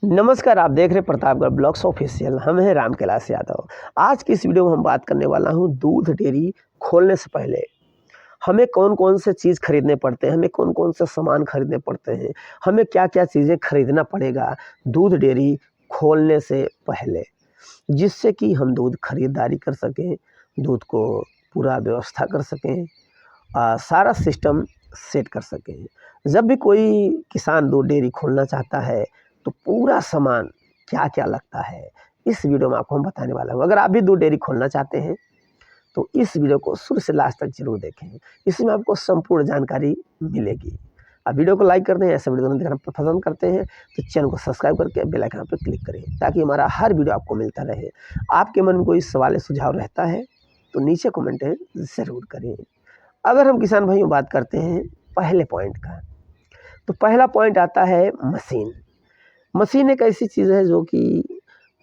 नमस्कार, आप देख रहे हैं प्रतापगढ़ ब्लॉग्स ऑफिशियल। हम हैं राम कैलाश यादव। आज की इस वीडियो में हम बात करने वाला हूं दूध डेयरी खोलने से पहले हमें कौन-कौन से चीज़ खरीदने पड़ते हैं, हमें कौन-कौन से सामान खरीदने पड़ते हैं, हमें क्या-क्या चीज़ें खरीदना पड़ेगा दूध डेयरी खोलने से पहले, जिससे कि हम दूध खरीदारी कर सकें, दूध को पूरा व्यवस्था कर सकें, सारा सिस्टम सेट कर सकें। जब भी कोई किसान दूध डेयरी खोलना चाहता है तो पूरा सामान क्या-क्या लगता है, इस वीडियो में आपको हम बताने वाला हूँ। अगर आप भी दूध डेयरी खोलना चाहते हैं तो इस वीडियो को शुरू से लास्ट तक ज़रूर देखें। इसमें आपको संपूर्ण जानकारी मिलेगी। आप वीडियो को लाइक कर दें, ऐसा वीडियो देखना पसंद करते हैं तो चैनल को सब्सक्राइब करके बेल आइकन पर क्लिक करें ताकि हमारा हर वीडियो आपको मिलता रहे। आपके मन में कोई सवाल या सुझाव रहता है तो नीचे कमेंट ज़रूर करें। अगर हम किसान भाइयों बात करते हैं पहले पॉइंट का, तो पहला पॉइंट आता है मशीन। मशीन एक ऐसी चीज़ है जो कि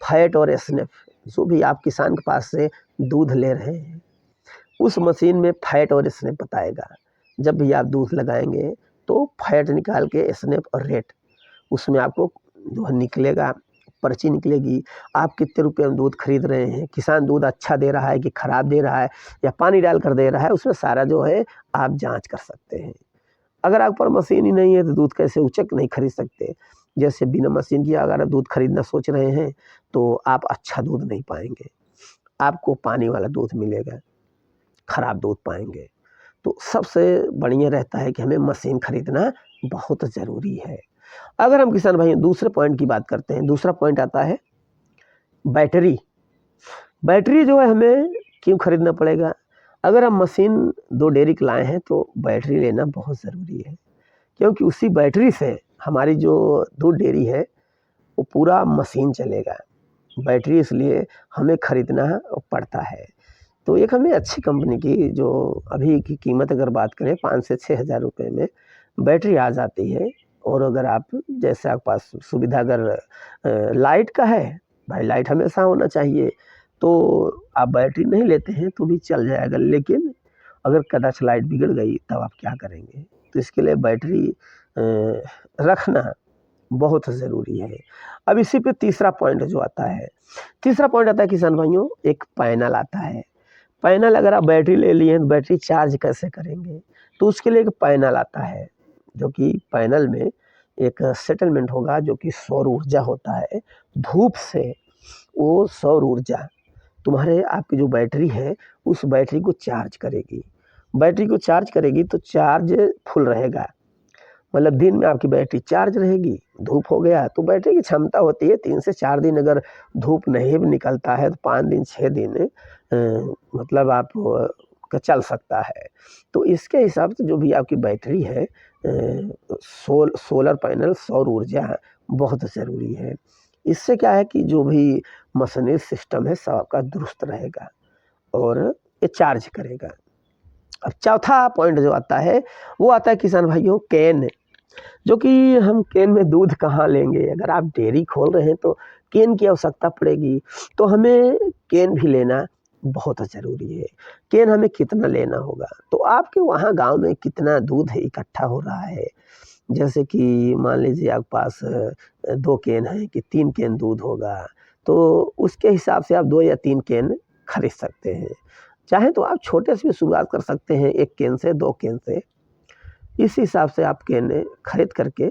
फैट और एसनेफ जो भी आप किसान के पास से दूध ले रहे हैं, उस मशीन में फैट और एसनेफ बताएगा। जब भी आप दूध लगाएंगे तो फैट निकाल के एसनेफ और रेट उसमें आपको जो है निकलेगा, पर्ची निकलेगी। आप कितने रुपए में दूध खरीद रहे हैं, किसान दूध अच्छा दे रहा है कि ख़राब दे रहा है या पानी डाल कर दे रहा है, उसमें सारा जो है आप जाँच कर सकते हैं। अगर आप पर मशीन ही नहीं है तो दूध कैसे उचक नहीं खरीद सकते। जैसे बिना मशीन के अगर आप दूध खरीदना सोच रहे हैं तो आप अच्छा दूध नहीं पाएँगे। आपको पानी वाला दूध मिलेगा, खराब दूध पाएँगे। तो सबसे बढ़िया रहता है कि हमें मशीन खरीदना बहुत ज़रूरी है। अगर हम किसान भाइयों दूसरे पॉइंट की बात करते हैं, दूसरा पॉइंट आता है बैटरी। बैटरी जो है हमें क्यों खरीदना पड़ेगा? अगर हम मशीन दो डेयरी के लाए हैं तो बैटरी लेना बहुत ज़रूरी है, क्योंकि उसी बैटरी से हमारी जो दूध डेयरी है वो पूरा मशीन चलेगा। बैटरी इसलिए हमें खरीदना पड़ता है। तो एक हमें अच्छी कंपनी की जो अभी की कीमत अगर बात करें 5 से 6 हज़ार रुपये में बैटरी आ जाती है। और अगर आप जैसे आपके पास सुविधा अगर लाइट का है, भाई लाइट हमेशा होना चाहिए, तो आप बैटरी नहीं लेते हैं तो भी चल जाएगा। लेकिन अगर कदाच लाइट बिगड़ गई तब आप क्या करेंगे? तो इसके लिए बैटरी रखना बहुत ज़रूरी है। अब इसी पे तीसरा पॉइंट जो आता है, तीसरा पॉइंट आता है किसान भाइयों, एक पैनल आता है। पैनल अगर आप बैटरी ले लिए हैं तो बैटरी चार्ज कैसे करेंगे? तो उसके लिए एक पैनल आता है, जो कि पैनल में एक सेटलमेंट होगा जो कि सौर ऊर्जा होता है। धूप से वो सौर ऊर्जा तुम्हारे आपकी जो बैटरी है उस बैटरी को चार्ज करेगी। बैटरी को चार्ज करेगी तो चार्ज फुल रहेगा, मतलब दिन में आपकी बैटरी चार्ज रहेगी। धूप हो गया तो बैटरी की क्षमता होती है 3 से 4 दिन, अगर धूप नहीं भी निकलता है तो 5 दिन 6 दिन मतलब आप का चल सकता है। तो इसके हिसाब से जो भी आपकी बैटरी है सोलर पैनल सौर ऊर्जा बहुत ज़रूरी है। इससे क्या है कि जो भी मशीनरी सिस्टम है सब आपका दुरुस्त रहेगा और ये चार्ज करेगा। अब चौथा पॉइंट जो आता है वो आता है किसान भाइयों कैन, जो कि हम कैन में दूध कहाँ लेंगे? अगर आप डेयरी खोल रहे हैं तो कैन की आवश्यकता पड़ेगी, तो हमें कैन भी लेना बहुत ज़रूरी है। कैन हमें कितना लेना होगा? तो आपके वहाँ गाँव में कितना दूध है इकट्ठा हो रहा है? जैसे कि मान लीजिए आपके पास 2 कैन है कि 3 कैन दूध होगा, तो उसके हिसाब से आप 2 या 3 कैन खरीद सकते हैं। चाहें तो आप छोटे से भी शुरुआत कर सकते हैं, 1 कैन से, 2 कैन से। इस हिसाब से आप कैन खरीद करके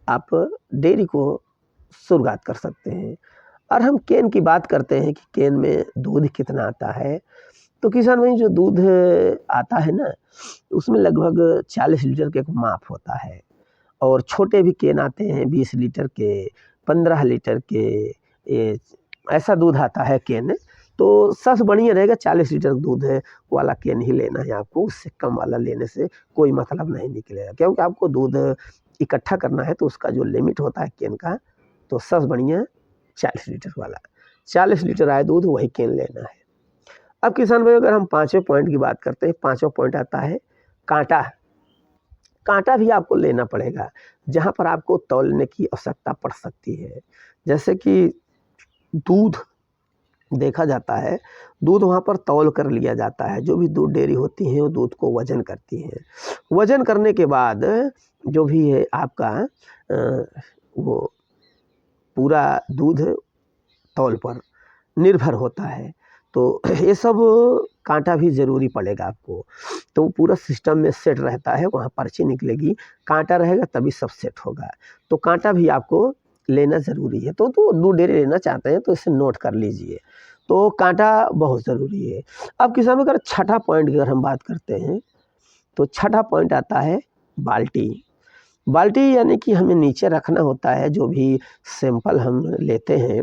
आप डेयरी को शुरुआत कर सकते हैं। और हम कैन की बात करते हैं कि कैन में दूध कितना आता है, तो किसान भाई जो दूध आता है ना, उसमें लगभग 40 लीटर का एक माप होता है। और छोटे भी कैन आते हैं 20 लीटर के, 15 लीटर के, ये ऐसा दूध आता है कैन। तो सबसे बढ़िया रहेगा 40 लीटर दूध है वाला कैन ही लेना है आपको, उससे कम वाला लेने से कोई मतलब नहीं निकलेगा, क्योंकि आपको दूध इकट्ठा करना है तो उसका जो लिमिट होता है कैन का, तो सबसे बढ़िया 40 लीटर वाला, 40 लीटर आए दूध वही कैन लेना है। अब किसान भाई अगर हम पाँचवें पॉइंट की बात करते हैं, पाँचवा पॉइंट आता है कांटा। कांटा भी आपको लेना पड़ेगा, जहाँ पर आपको तौलने की आवश्यकता पड़ सकती है। जैसे कि दूध देखा जाता है, दूध वहाँ पर तौल कर लिया जाता है। जो भी दूध डेयरी होती हैं वो दूध को वज़न करती हैं। वज़न करने के बाद जो भी है आपका वो पूरा दूध तौल पर निर्भर होता है। तो ये सब कांटा भी ज़रूरी पड़ेगा आपको, तो पूरा सिस्टम में सेट रहता है, वहाँ पर्ची निकलेगी, कांटा रहेगा तभी सब सेट होगा। तो कांटा भी आपको लेना ज़रूरी है। तो दूध डेयरी लेना चाहते हैं तो इसे नोट कर लीजिए। तो कांटा बहुत ज़रूरी है। अब किसानों अगर छठा पॉइंट की अगर हम बात करते हैं तो छठा पॉइंट आता है बाल्टी। बाल्टी यानी कि हमें नीचे रखना होता है जो भी सैंपल हम लेते हैं।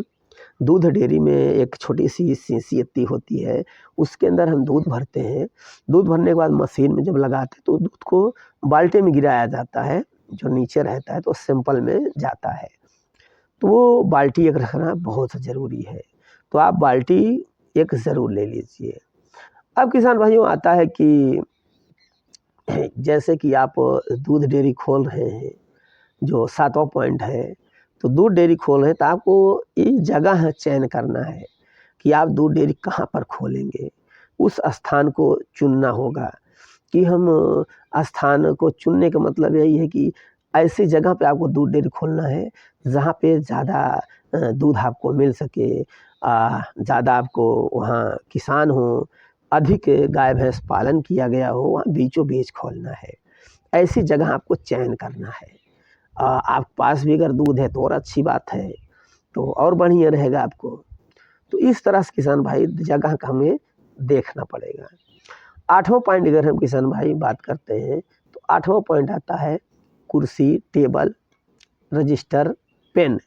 दूध डेयरी में एक छोटी सी शीशी इतनी होती है, उसके अंदर हम दूध भरते हैं। दूध भरने के बाद मशीन में जब लगाते हैं तो दूध को बाल्टी में गिराया जाता है, जो नीचे रहता है तो सैंपल में जाता है। तो वो बाल्टी एक रखना बहुत ज़रूरी है। तो आप बाल्टी एक ज़रूर ले लीजिए। अब किसान भाइयों आता है कि जैसे कि आप दूध डेयरी खोल रहे हैं, जो 7वां पॉइंट है, तो दूध डेयरी खोल रहे हैं तो आपको एक जगह चयन करना है कि आप दूध डेयरी कहाँ पर खोलेंगे। उस स्थान को चुनना होगा कि हम स्थान को चुनने का मतलब यही है कि ऐसी जगह पे आपको दूध डेयरी खोलना है जहाँ पे ज़्यादा दूध आपको मिल सके, ज़्यादा आपको वहाँ किसान हो, अधिक गाय भैंस पालन किया गया हो, वहाँ बीचों बीच खोलना है। ऐसी जगह आपको चयन करना है। आपके पास भी अगर दूध है तो और अच्छी बात है, तो और बढ़िया रहेगा आपको। तो इस तरह से किसान भाई जगह का हमें देखना पड़ेगा। 8वां पॉइंट अगर हम किसान भाई बात करते हैं तो 8वां पॉइंट आता है कुर्सी, टेबल, रजिस्टर, पेन।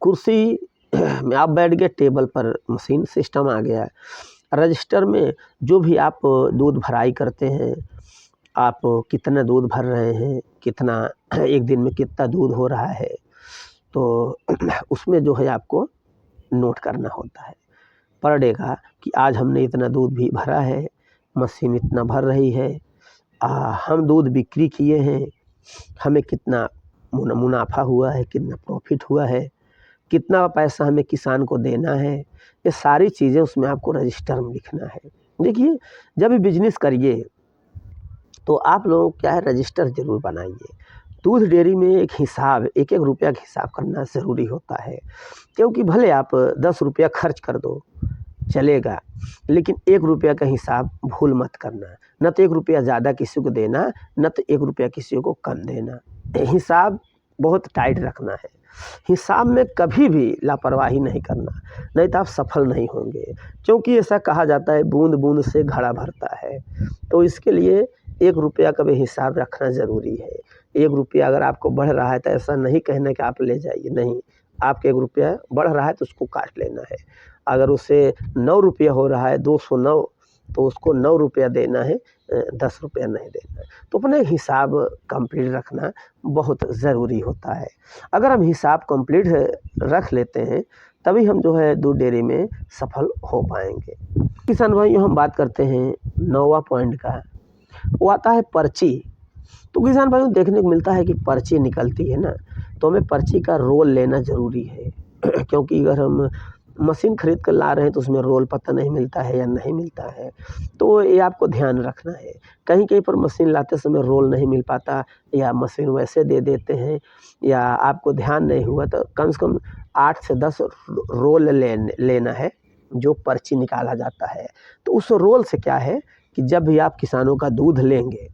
कुर्सी में आप बैठ गए, टेबल पर मशीन सिस्टम आ गया। रजिस्टर में जो भी आप दूध भराई करते हैं, आप कितना दूध भर रहे हैं, कितना एक दिन में कितना दूध हो रहा है, तो उसमें जो है आपको नोट करना होता है पर डे का कि आज हमने इतना दूध भी भरा है, मशीन इतना भर रही है, हम दूध बिक्री किए हैं, हमें कितना मुनाफा हुआ है, कितना प्रॉफिट हुआ है, कितना पैसा हमें किसान को देना है। ये सारी चीज़ें उसमें आपको रजिस्टर में लिखना है। देखिए, जब भी बिजनेस करिए तो आप लोग क्या है रजिस्टर ज़रूर बनाइए। दूध डेयरी में एक हिसाब, एक-एक रुपया का हिसाब करना ज़रूरी होता है, क्योंकि भले आप 10 रुपया खर्च कर दो, चलेगा, लेकिन 1 रुपया का हिसाब भूल मत करना। न तो 1 रुपया ज़्यादा किसी को देना, न तो 1 रुपया किसी को कम देना। हिसाब बहुत टाइट रखना है। हिसाब में कभी भी लापरवाही नहीं करना, नहीं तो आप सफल नहीं होंगे। क्योंकि ऐसा कहा जाता है बूँद-बूँद से घड़ा भरता है। तो इसके लिए 1 रुपया का भी हिसाब रखना ज़रूरी है। 1 रुपया अगर आपको बढ़ रहा है तो ऐसा नहीं कहना कि आप ले जाइए, नहीं। आपके 1 रुपया बढ़ रहा है तो उसको काट लेना है। अगर उससे 9 रुपया हो रहा है, 209, तो उसको 9 रुपया देना है, 10 रुपया नहीं देना है। तो अपने हिसाब कंप्लीट रखना बहुत ज़रूरी होता है। अगर हम हिसाब कंप्लीट रख लेते हैं तभी हम जो है दूध डेयरी में सफल हो पाएँगे। किसान भाइयों, हम बात करते हैं 9वां पॉइंट का, वो आता है पर्ची। तो किसान भाइयों, देखने को मिलता है कि पर्ची निकलती है ना, तो हमें पर्ची का रोल लेना ज़रूरी है। क्योंकि अगर हम मशीन खरीद कर ला रहे हैं तो उसमें रोल पता नहीं मिलता है या नहीं मिलता है, तो ये आपको ध्यान रखना है। कहीं-कहीं पर मशीन लाते समय रोल नहीं मिल पाता, या मशीन वैसे दे देते हैं, या आपको ध्यान नहीं हुआ, तो कम से कम 8 से 10 रोल लेना है जो पर्ची निकाला जाता है। तो उस रोल से क्या है कि जब भी आप किसानों का दूध लेंगे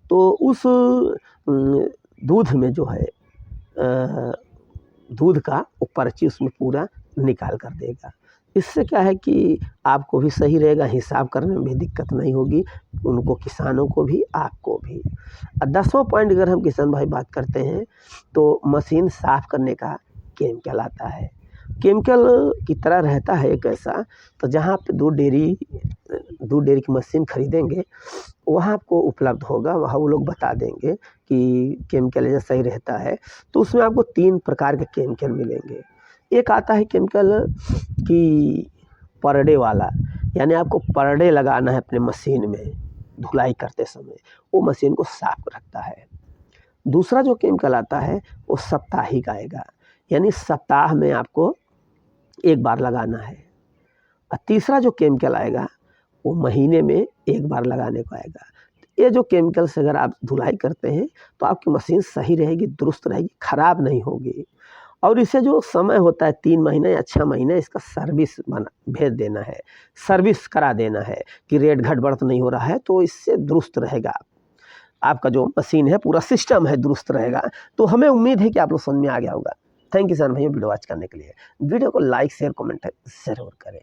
तो उस दूध में जो है दूध का वो पर्ची उसमें पूरा निकाल कर देगा। इससे क्या है कि आपको भी सही रहेगा, हिसाब करने में भी दिक्कत नहीं होगी, उनको, किसानों को भी, आपको भी। 10वां पॉइंट अगर हम किसान भाई बात करते हैं तो मशीन साफ़ करने का केमिकल आता है। केमिकल की तरह रहता है एक ऐसा, तो जहाँ पे दूध डेयरी की मशीन खरीदेंगे वहाँ आपको उपलब्ध होगा, वहाँ वो लोग बता देंगे कि केमिकल ऐसा ही रहता है। तो उसमें आपको 3 प्रकार के केमिकल मिलेंगे। एक आता है केमिकल कि पर डे वाला, यानी आपको पर डे लगाना है अपने मशीन में धुलाई करते समय, वो मशीन को साफ रखता है। दूसरा जो केमिकल आता है वो साप्ताहिक आएगा, यानी सप्ताह में आपको 1 बार लगाना है। और तीसरा जो केमिकल आएगा वो महीने में 1 बार लगाने को आएगा। ये जो केमिकल से अगर आप धुलाई करते हैं तो आपकी मशीन सही रहेगी, दुरुस्त रहेगी, ख़राब नहीं होगी। और इसे जो समय होता है 3 महीने या 6 महीने इसका सर्विस भेज देना है, सर्विस करा देना है कि रेट घट-बढ़ तो नहीं हो रहा है, तो इससे दुरुस्त रहेगा। आपका जो मशीन है, पूरा सिस्टम है, दुरुस्त रहेगा। तो हमें उम्मीद है कि आप लोग समझ में आ गया होगा। थैंक यू सर भैया वीडियो वॉच करने के लिए। वीडियो को लाइक, शेयर, कमेंट ज़रूर करें।